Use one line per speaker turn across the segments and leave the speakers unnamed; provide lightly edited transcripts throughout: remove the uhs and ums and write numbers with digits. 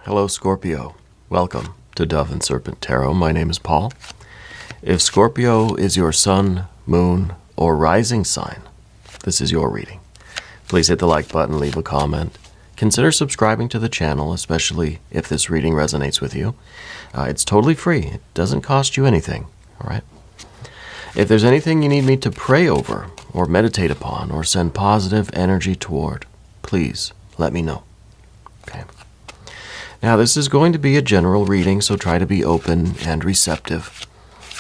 Hello, Scorpio. Welcome to Dove and Serpent Tarot. My name is Paul. If Scorpio is your sun, moon, or rising sign, this is your reading. Please hit the like button, leave a comment. Consider subscribing to the channel, especially if this reading resonates with you. It's totally free. It doesn't cost you anything, all right? If there's anything you need me to pray over or meditate upon or send positive energy toward, please let me know. Okay. Now, this is going to be a general reading, so try to be open and receptive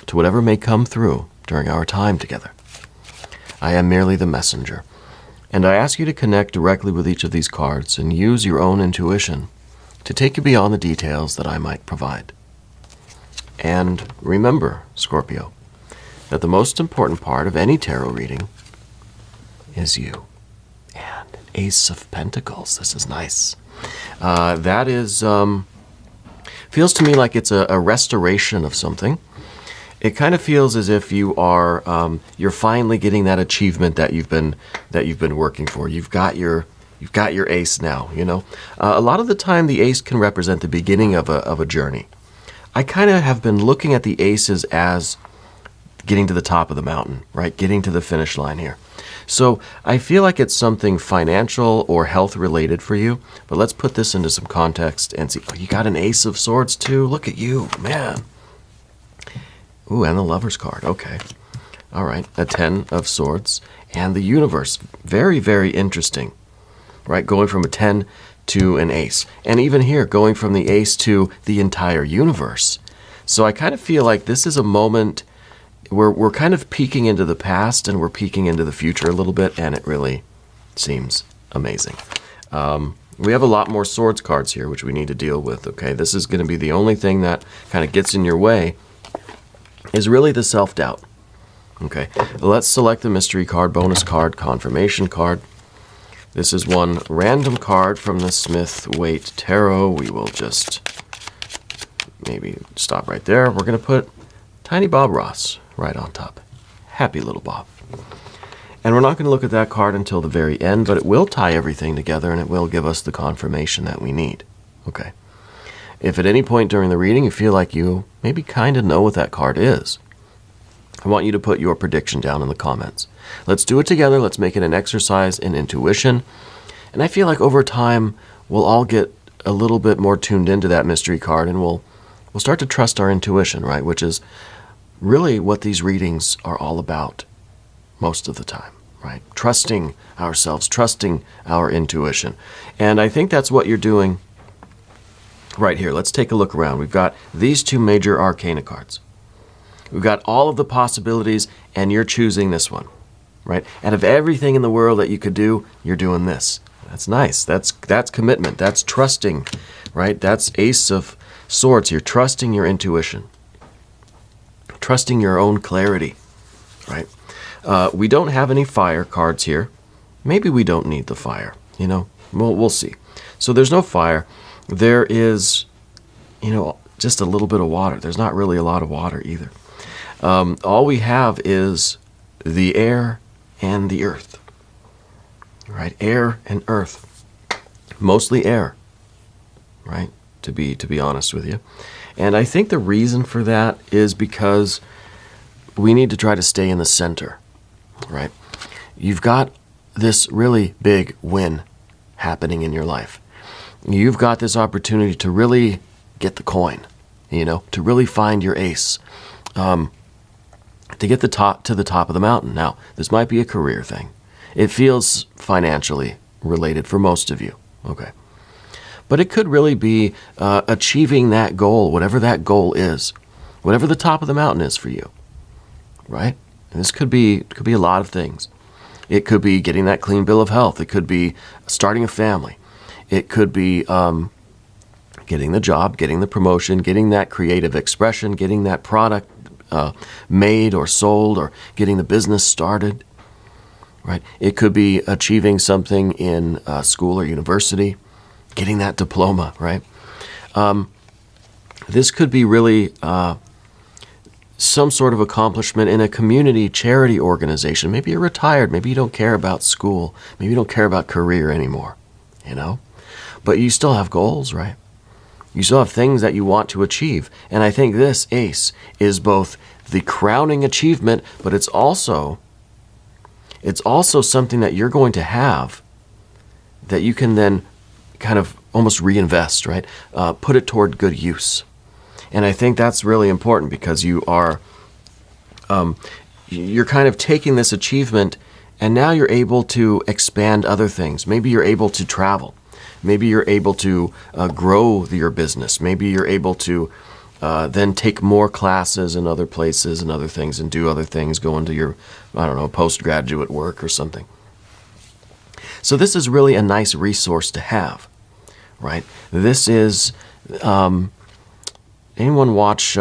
to whatever may come through during our time together. I am merely the messenger, and I ask you to connect directly with each of these cards and use your own intuition to take you beyond the details that I might provide. And remember, Scorpio, that the most important part of any tarot reading is you. And Ace of Pentacles, this is nice. That is, feels to me like it's a restoration of something. It kind of feels as if you are, you're finally getting that achievement that you've been working for. You've got your ace now, you know. A lot of the time the ace can represent the beginning of a journey. I kind of have been looking at the aces as getting to the top of the mountain, right? Getting to the finish line here. So I feel like it's something financial or health related for you, but let's put this into some context and see. Oh, you got an Ace of Swords too. Look at you, man. Ooh, and the Lover's card. Okay. All right. A 10 of Swords and the Universe. Very, very interesting, right? Going from a 10 to an Ace. And even here, going from the Ace to the entire universe. So I kind of feel like this is a moment we're kind of peeking into the past and we're peeking into the future a little bit, and it really seems amazing. We have a lot more swords cards here, which we need to deal with, okay? This is going to be the only thing that kind of gets in your way is really the self-doubt, okay? Let's select the mystery card, bonus card, confirmation card. This is one random card from the Smith-Waite Tarot. We will just maybe stop right there. We're going to put Tiny Bob Ross right on top. Happy little Bob. And we're not going to look at that card until the very end, but it will tie everything together and it will give us the confirmation that we need. Okay. If at any point during the reading you feel like you maybe kind of know what that card is, I want you to put your prediction down in the comments. Let's do it together. Let's make it an exercise in intuition. And I feel like over time we'll all get a little bit more tuned into that mystery card, and we'll start to trust our intuition, right? Which is really what these readings are all about most of the time, right? Trusting ourselves, trusting our intuition. And I think that's what you're doing right here. Let's take a look around. We've got these two major arcana cards. We've got all of the possibilities, and you're choosing this one, right? Out of everything in the world that you could do, you're doing this. That's nice. That's commitment. That's trusting, right? That's Ace of Swords. You're trusting your intuition. Trusting your own clarity, right? We don't have any fire cards here. Maybe we don't need the fire, you know? We'll see. So there's no fire. There is, you know, just a little bit of water. There's not really a lot of water either. All we have is the air and the earth, right? Air and earth. Mostly air, right? To be honest with you. And I think the reason for that is because we need to try to stay in the center, right? You've got this really big win happening in your life. You've got this opportunity to really get the coin, you know, to really find your ace, to get to the top of the mountain. Now, this might be a career thing. It feels financially related for most of you, okay? But it could really be achieving that goal, whatever that goal is, whatever the top of the mountain is for you, right? And this could be a lot of things. It could be getting that clean bill of health. It could be starting a family. It could be getting the job, getting the promotion, getting that creative expression, getting that product made or sold, or getting the business started, right? It could be achieving something in school or university, getting that diploma, right? This could be really some sort of accomplishment in a community charity organization. Maybe you're retired. Maybe you don't care about school. Maybe you don't care about career anymore, you know? But you still have goals, right? You still have things that you want to achieve. And I think this ace is both the crowning achievement, but it's also something that you're going to have that you can then kind of almost reinvest, right? Put it toward good use. And I think that's really important because you are, you're kind of taking this achievement and now you're able to expand other things. Maybe you're able to travel. Maybe you're able to grow your business. Maybe you're able to then take more classes in other places and other things and do other things, go into your, I don't know, postgraduate work or something. So this is really a nice resource to have, right? This is, anyone watch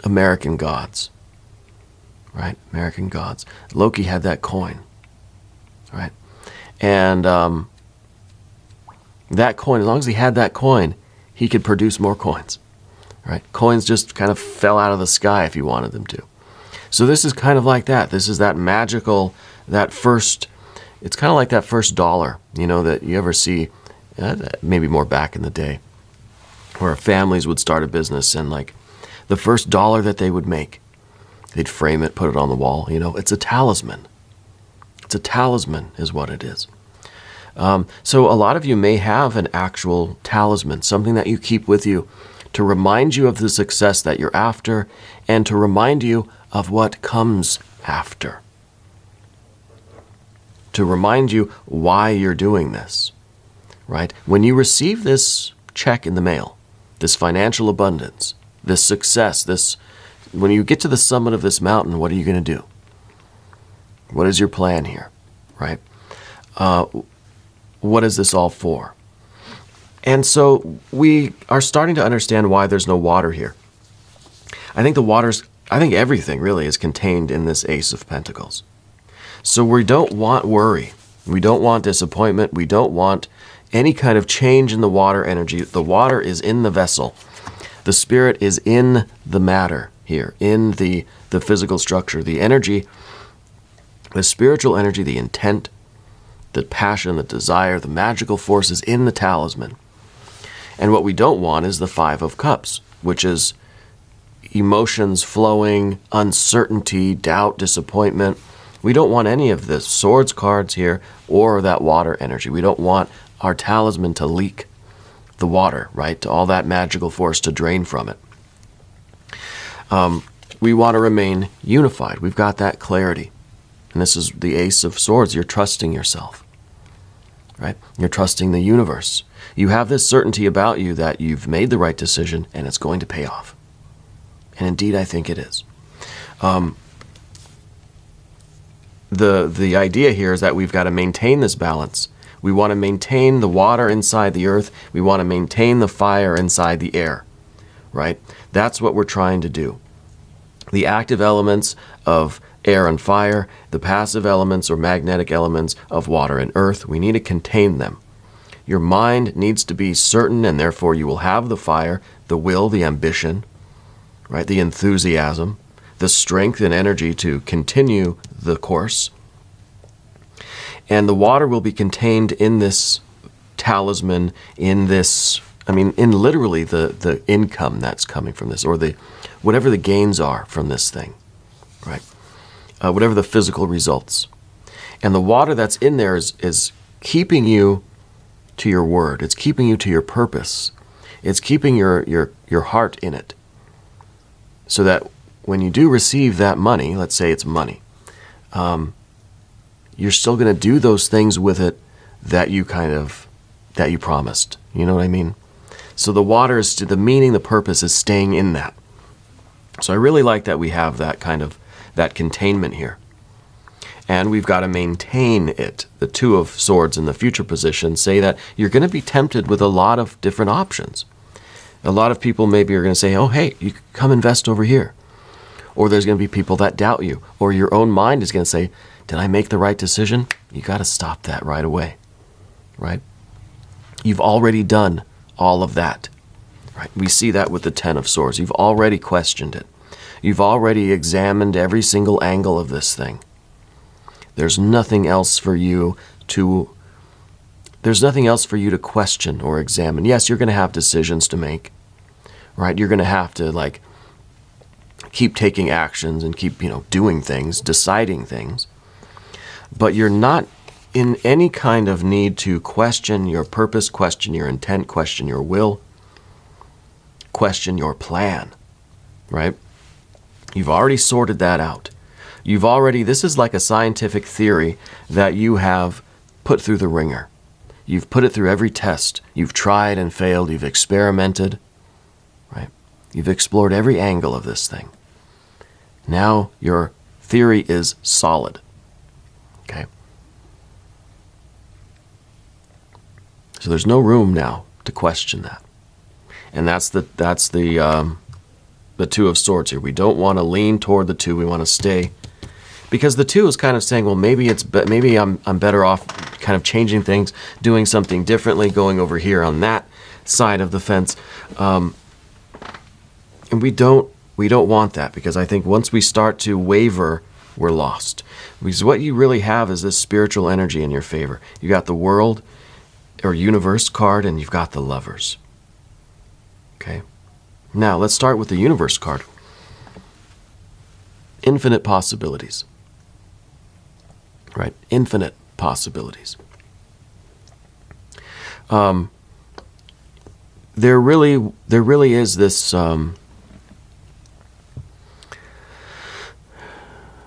American Gods, right? American Gods. Loki had that coin, right? And that coin, as long as he had that coin, he could produce more coins, right? Coins just kind of fell out of the sky if he wanted them to. So this is kind of like that. This is that magical, that first, it's kind of like that first dollar, you know, that you ever see, maybe more back in the day, where families would start a business and like the first dollar that they would make, they'd frame it, put it on the wall. You know, it's a talisman. It's a talisman is what it is. So a lot of you may have an actual talisman, something that you keep with you to remind you of the success that you're after and to remind you of what comes after. To remind you why you're doing this, right? When you receive this check in the mail, this financial abundance, this success, when you get to the summit of this mountain, what are you going to do? What is your plan here, right? What is this all for? And so we are starting to understand why there's no water here. I think everything really is contained in this Ace of Pentacles. So we don't want worry. We don't want disappointment. We don't want any kind of change in the water energy. The water is in the vessel. The spirit is in the matter here, in the physical structure, the energy, the spiritual energy, the intent, the passion, the desire, the magical force is in the talisman. And what we don't want is the Five of Cups, which is emotions flowing, uncertainty, doubt, disappointment. We don't want any of this swords cards here or that water energy. We don't want our talisman to leak the water, right? To all that magical force to drain from it. We want to remain unified. We've got that clarity. And this is the Ace of Swords. You're trusting yourself, right? You're trusting the universe. You have this certainty about you that you've made the right decision and it's going to pay off. And indeed, I think it is. The idea here is that we've got to maintain this balance. We want to maintain the water inside the earth. We want to maintain the fire inside the air, right? That's what we're trying to do. The active elements of air and fire, the passive elements or magnetic elements of water and earth, we need to contain them. Your mind needs to be certain, and therefore you will have the fire, the will, the ambition, right? The enthusiasm, the strength and energy to continue the course. And the water will be contained in this talisman, in this, in literally the income that's coming from this, or whatever the gains are from this thing, right? Whatever the physical results. And the water that's in there is keeping you to your word. It's keeping you to your purpose. It's keeping your heart in it. So that when you do receive that money, let's say it's money, you're still going to do those things with it that you promised. You know what I mean? So the water is the meaning, the purpose is staying in that. So I really like that we have that kind of that containment here. And we've got to maintain it. The Two of Swords in the future position say that you're going to be tempted with a lot of different options. A lot of people maybe are going to say, oh, hey, you come invest over here. Or there's going to be people that doubt you. Or your own mind is going to say, did I make the right decision? You got to stop that right away, right? You've already done all of that, right? We see that with the Ten of Swords. You've already questioned it. You've already examined every single angle of this thing. There's nothing else for you to There's nothing else for you to question or examine. Yes, you're going to have decisions to make, right? You're going to have to, like, keep taking actions and keep, doing things, deciding things. But you're not in any kind of need to question your purpose, question your intent, question your will, question your plan, right? You've already sorted that out. This is like a scientific theory that you have put through the ringer. You've put it through every test. You've tried and failed. You've experimented, right? You've explored every angle of this thing. Now your theory is solid, okay? So there's no room now to question that. And that's the Two of Swords here. We don't want to lean toward the Two. We want to stay, because the Two is kind of saying, well, maybe I'm better off kind of changing things, doing something differently, going over here on that side of the fence. And we don't want that, because I think once we start to waver, we're lost. Because what you really have is this spiritual energy in your favor. You got the World or Universe card, and you've got the Lovers. Okay? Now, let's start with the Universe card. Infinite possibilities. Right? Infinite possibilities. There really is this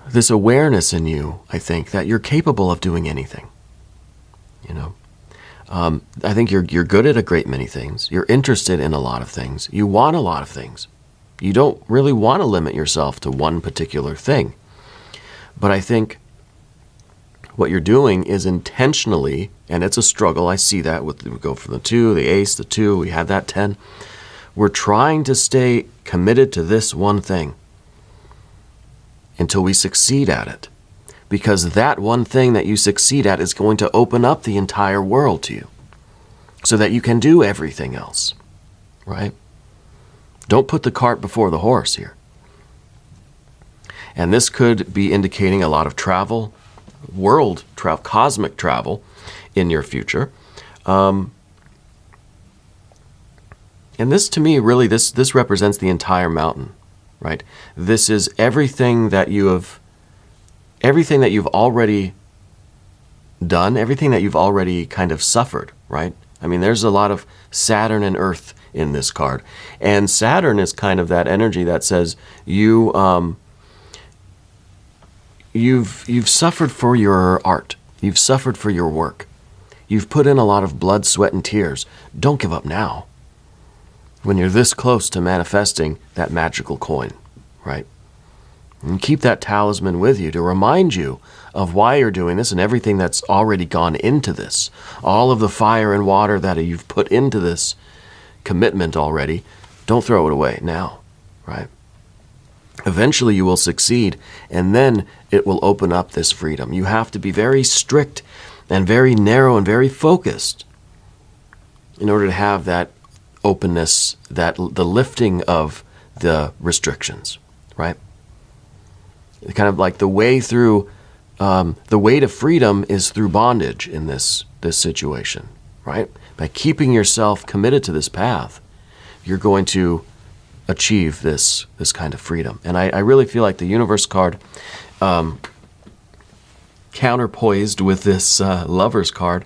this awareness in you, I think, that you're capable of doing anything. I think you're good at a great many things. You're interested in a lot of things. You want a lot of things. You don't really want to limit yourself to one particular thing. But I think what you're doing is intentionally, and it's a struggle. I see that we go from the 2, the Ace, the 2, we have that 10. We're trying to stay committed to this one thing until we succeed at it. Because that one thing that you succeed at is going to open up the entire world to you so that you can do everything else, right? Don't put the cart before the horse here. And this could be indicating a lot of travel, world travel, cosmic travel in your future. And this, to me, really, this represents the entire mountain, right? This is everything that you've already done, everything that you've already kind of suffered, right? I mean, there's a lot of Saturn and Earth in this card. And Saturn is kind of that energy that says you've suffered for your art. You've suffered for your work. You've put in a lot of blood, sweat, and tears. Don't give up now, when you're this close to manifesting that magical coin, right? And keep that talisman with you to remind you of why you're doing this and everything that's already gone into this. All of the fire and water that you've put into this commitment already, don't throw it away now, right? Eventually you will succeed, and then it will open up this freedom. You have to be very strict and very narrow and very focused in order to have that openness, the lifting of the restrictions, right? Kind of like the way through, the way to freedom is through bondage in this situation, right? By keeping yourself committed to this path, you're going to achieve this kind of freedom. And I really feel like the Universe card, counterpoised with this Lovers card,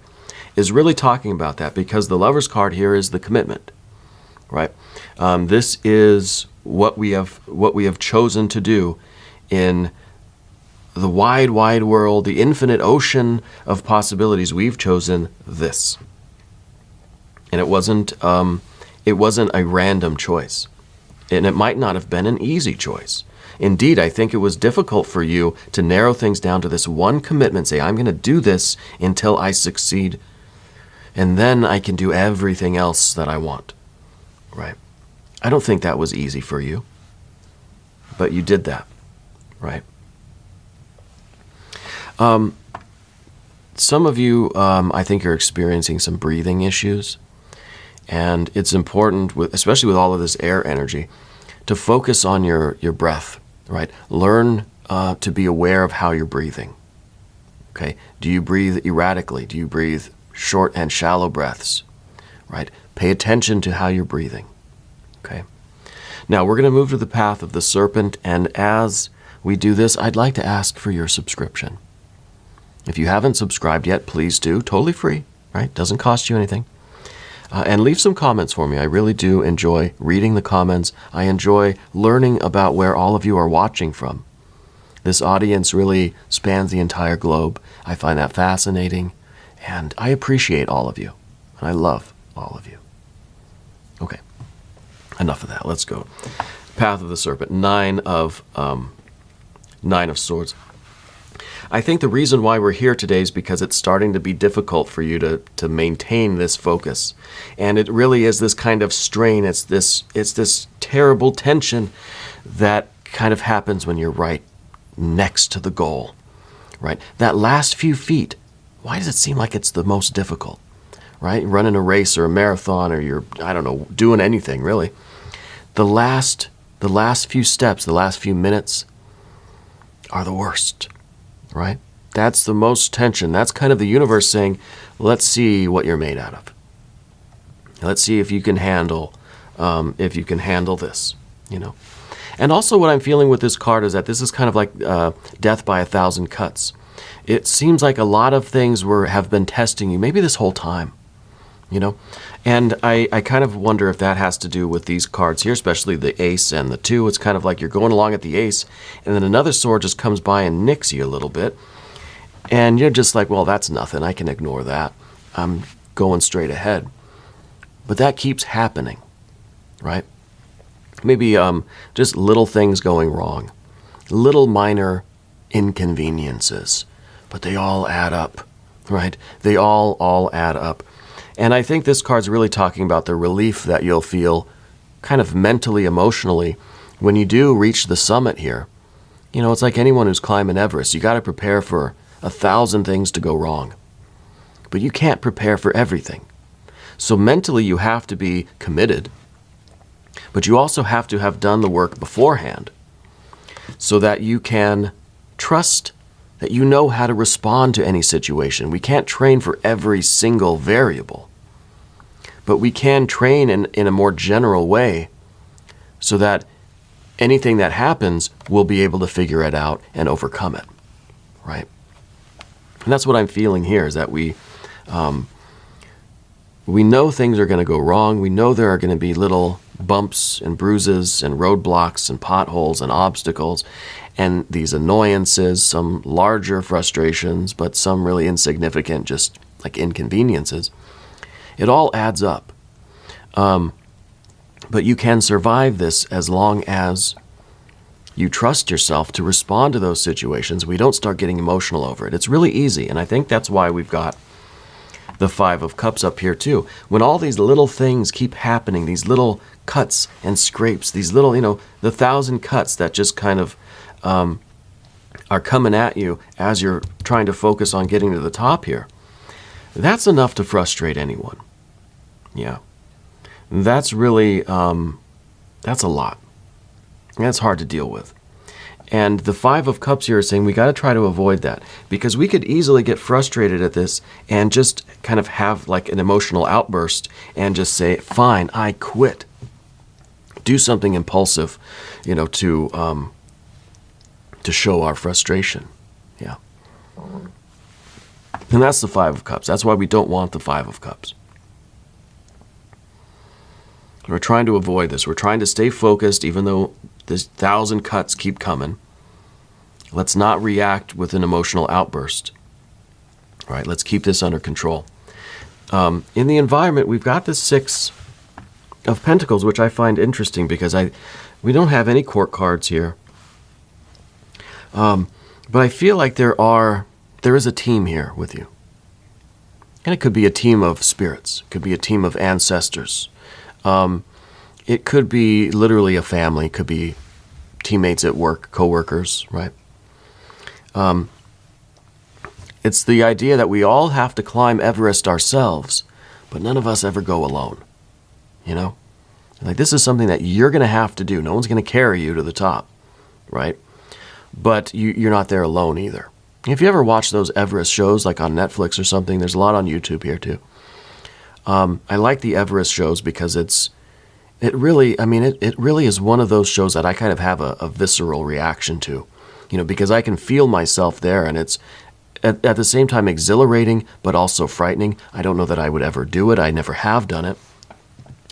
is really talking about that, because the Lovers card here is the commitment, right? This is what we have chosen to do in the wide, wide world, the infinite ocean of possibilities. We've chosen this, and it wasn't a random choice, and it might not have been an easy choice. Indeed, I think it was difficult for you to narrow things down to this one commitment. Say, I'm going to do this until I succeed, and then I can do everything else that I want, right? I don't think that was easy for you, but you did that. Right. Some of you, I think, are experiencing some breathing issues, and it's important, especially with all of this air energy, to focus on your breath. Right. Learn to be aware of how you're breathing. Okay. Do you breathe erratically? Do you breathe short and shallow breaths, right? Pay attention to how you're breathing, okay? Now, we're going to move to the path of the serpent, and as we do this, I'd like to ask for your subscription. If you haven't subscribed yet, please do. Totally free, right? Doesn't cost you anything. And leave some comments for me. I really do enjoy reading the comments. I enjoy learning about where all of you are watching from. This audience really spans the entire globe. I find that fascinating, and I appreciate all of you. And I love all of you. Okay, enough of that. Let's go. Path of the Serpent, Nine of Swords. I think the reason why we're here today is because it's starting to be difficult for you to maintain this focus. And it really is this kind of strain. It's this terrible tension that kind of happens when you're right next to the goal, right? That last few feet, why does it seem like it's the most difficult, right? Running a race or a marathon, or you're, I don't know, doing anything really. The last few steps, the last few minutes are the worst. Right? That's the most tension. That's kind of the universe saying, let's see what you're made out of. Let's see if you can handle this, you know. And also what I'm feeling with this card is that this is kind of like death by 1,000 cuts. It seems like a lot of things have been testing you, maybe this whole time, you know. And I kind of wonder if that has to do with these cards here, especially the ace and the 2. It's kind of like you're going along at the ace, and then another sword just comes by and nicks you a little bit. And you're just like, well, that's nothing. I can ignore that. I'm going straight ahead. But that keeps happening, right? Maybe just little things going wrong. Little minor inconveniences. But they all add up, right? They all add up. And I think this card's really talking about the relief that you'll feel kind of mentally, emotionally, when you do reach the summit here. You know, it's like anyone who's climbing Everest. You got to prepare for 1,000 things to go wrong. But you can't prepare for everything. So mentally, you have to be committed. But you also have to have done the work beforehand so that you can trust that you know how to respond to any situation. We can't train for every single variable, but we can train in a more general way so that anything that happens, we'll be able to figure it out and overcome it, right? And that's what I'm feeling here, is that we know things are going to go wrong. We know there are going to be little bumps and bruises and roadblocks and potholes and obstacles and these annoyances, some larger frustrations, but some really insignificant, just like inconveniences. It all adds up. But you can survive this as long as you trust yourself to respond to those situations. We don't start getting emotional over it. It's really easy, and I think that's why we've got the 5 of Cups up here too. When all these little things keep happening, these little cuts and scrapes, these little, the 1,000 cuts that just kind of are coming at you as you're trying to focus on getting to the top here, that's enough to frustrate anyone. Yeah. That's really, that's a lot. That's hard to deal with. And the 5 of Cups here is saying we got to try to avoid that, because we could easily get frustrated at this and just kind of have like an emotional outburst and just say, fine, I quit. Do something impulsive, to show our frustration. Yeah. And that's the 5 of Cups. That's why we don't want the 5 of Cups. We're trying to avoid this. We're trying to stay focused even though this 1,000 cuts keep coming. Let's not react with an emotional outburst. All right, let's keep this under control. In the environment, we've got the 6 of Pentacles, which I find interesting because we don't have any court cards here. But I feel like there is a team here with you. And it could be a team of spirits. It could be a team of ancestors. It could be literally a family. It could be teammates at work, co-workers, right? It's the idea that we all have to climb Everest ourselves, but none of us ever go alone, Like, this is something that you're going to have to do. No one's going to carry you to the top, right? But you're not there alone either. If you ever watch those Everest shows, like on Netflix or something, there's a lot on YouTube here too. I like the Everest shows because it really is one of those shows that I kind of have a visceral reaction to, because I can feel myself there, and it's at the same time exhilarating, but also frightening. I don't know that I would ever do it. I never have done it.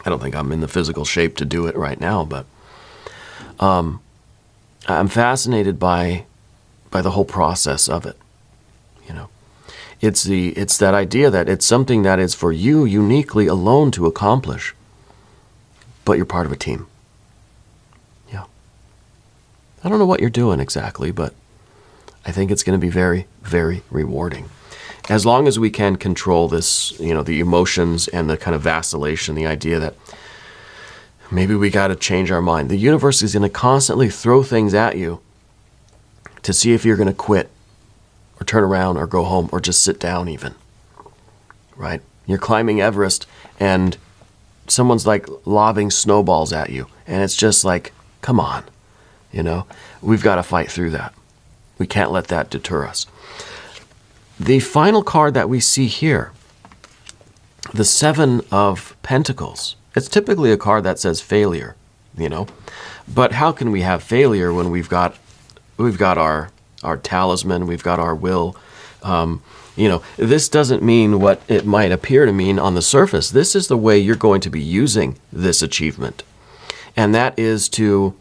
I don't think I'm in the physical shape to do it right now, but I'm fascinated by the whole process of it. It's that idea that it's something that is for you uniquely alone to accomplish, but you're part of a team. Yeah. I don't know what you're doing exactly, but I think it's going to be very, very rewarding. As long as we can control this, the emotions and the kind of vacillation, the idea that maybe we got to change our mind. The universe is going to constantly throw things at you to see if you're going to quit or turn around or go home or just sit down even, right? You're climbing Everest and someone's like lobbing snowballs at you, and it's just like, come on, we've got to fight through that. We can't let that deter us. The final card that we see here, the Seven of Pentacles, it's typically a card that says failure, but how can we have failure when we've got our talisman, we've got our will. This doesn't mean what it might appear to mean on the surface. This is the way you're going to be using this achievement. And that is to,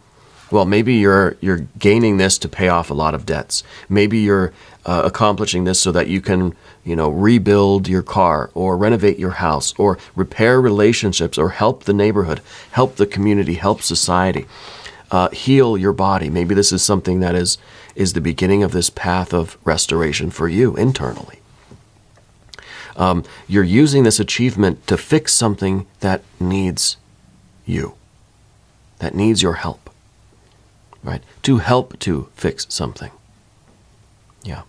maybe you're gaining this to pay off a lot of debts. Maybe you're accomplishing this so that you can, rebuild your car or renovate your house or repair relationships or help the neighborhood, help the community, help society, heal your body. Maybe this is something that is the beginning of this path of restoration for you internally. You're using this achievement to fix something that needs you, that needs your help, right? To help to fix something. Yeah.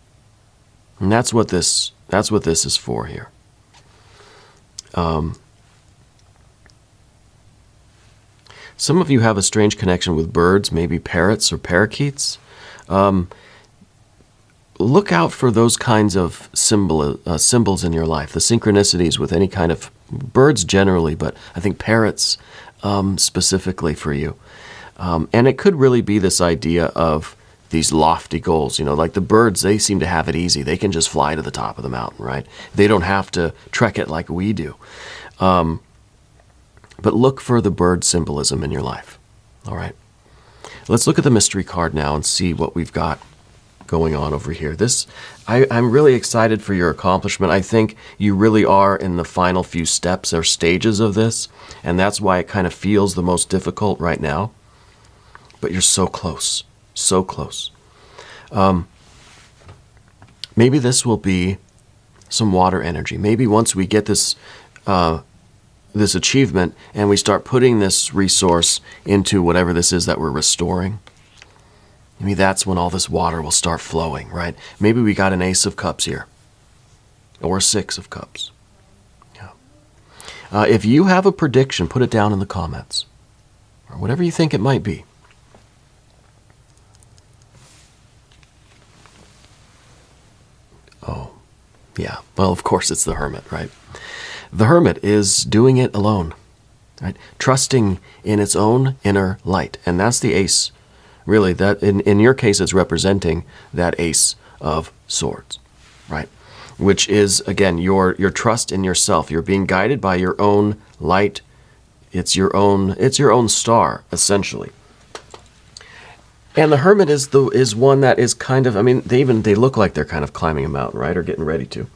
And that's what this is for here. Some of you have a strange connection with birds, maybe parrots or parakeets. Look out for those kinds of symbols in your life, the synchronicities with any kind of birds generally, but I think parrots specifically for you. And it could really be this idea of these lofty goals. Like the birds, they seem to have it easy. They can just fly to the top of the mountain, right? They don't have to trek it like we do. But look for the bird symbolism in your life, all right? Let's look at the mystery card now and see what we've got going on over here. I'm really excited for your accomplishment. I think you really are in the final few steps or stages of this, and that's why it kind of feels the most difficult right now. But you're so close, so close. Maybe this will be some water energy. Maybe once we get this achievement and we start putting this resource into whatever this is that we're restoring, maybe that's when all this water will start flowing, right? Maybe we got an Ace of Cups here, or a Six of Cups. Yeah. If you have a prediction, put it down in the comments, or whatever you think it might be. Oh, yeah. Well, of course it's the Hermit, right? The Hermit is doing it alone, right? Trusting in its own inner light. And that's the Ace. Really, that in your case, it's representing that Ace of Swords, right? Which is, again, your trust in yourself. You're being guided by your own light. It's your own star, essentially. And the Hermit is one that is kind of, they look like they're kind of climbing a mountain, right? Or getting ready to.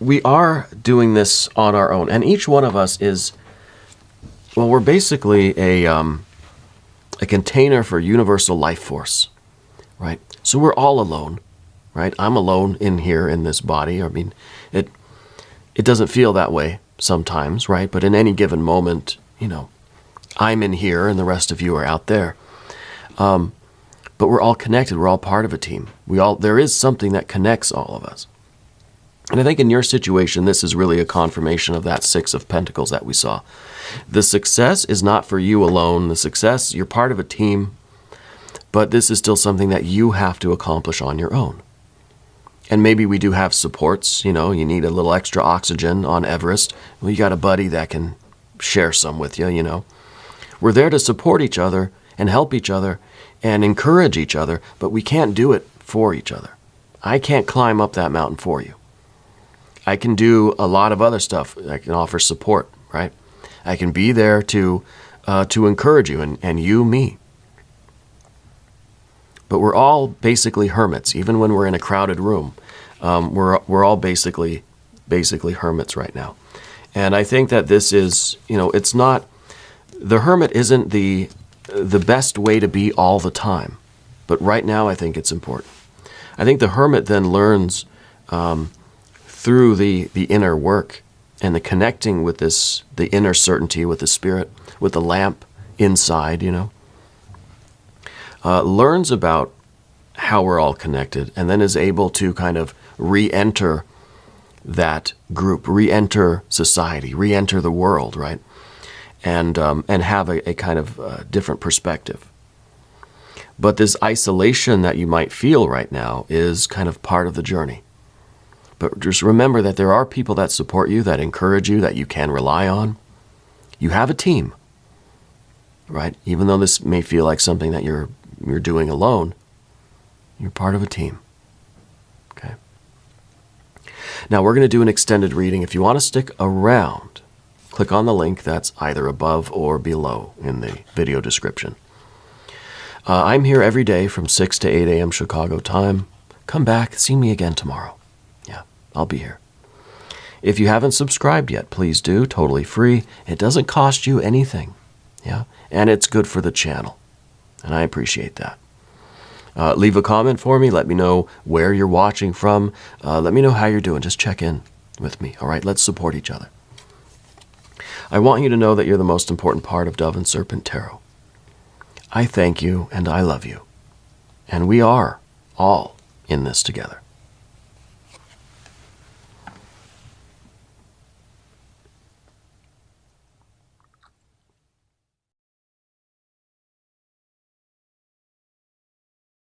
We are doing this on our own, and each one of us is, we're basically a container for universal life force, right? So we're all alone, right? I'm alone in here in this body. It doesn't feel that way sometimes, right? But in any given moment, I'm in here and the rest of you are out there. But we're all connected. We're all part of a team. There is something that connects all of us. And I think in your situation, this is really a confirmation of that Six of Pentacles that we saw. The success is not for you alone. The success, you're part of a team, but this is still something that you have to accomplish on your own. And maybe we do have supports, you know, you need a little extra oxygen on Everest. Well, you got a buddy that can share some with you, you know. We're there to support each other and help each other and encourage each other, but we can't do it for each other. I can't climb up that mountain for you. I can do a lot of other stuff. I can offer support, right? I can be there to encourage you and you me. But we're all basically hermits, even when we're in a crowded room. We're all basically hermits right now. And I think that this is, you know, it's not, the hermit isn't the best way to be all the time. But right now I think it's important. I think the hermit then learns through the inner work and the connecting with this, the inner certainty with the spirit, with the lamp inside, you know, learns about how we're all connected, and then is able to kind of re-enter that group, re-enter society, re-enter the world, right? And have a kind of different perspective. But this isolation that you might feel right now is kind of part of the journey. But just remember that there are people that support you, that encourage you, that you can rely on. You have a team, right? Even though this may feel like something that you're doing alone, you're part of a team. Okay. Now we're going to do an extended reading. If you want to stick around, click on the link that's either above or below in the video description. I'm here every day from 6 to 8 a.m. Chicago time. Come back, see me again tomorrow. Yeah, I'll be here. If you haven't subscribed yet, please do. Totally free. It doesn't cost you anything. Yeah, and it's good for the channel. And I appreciate that. Leave a comment for me. Let me know where you're watching from. Let me know how you're doing. Just check in with me. All right, let's support each other. I want you to know that you're the most important part of Dove and Serpent Tarot. I thank you and I love you. And we are all in this together.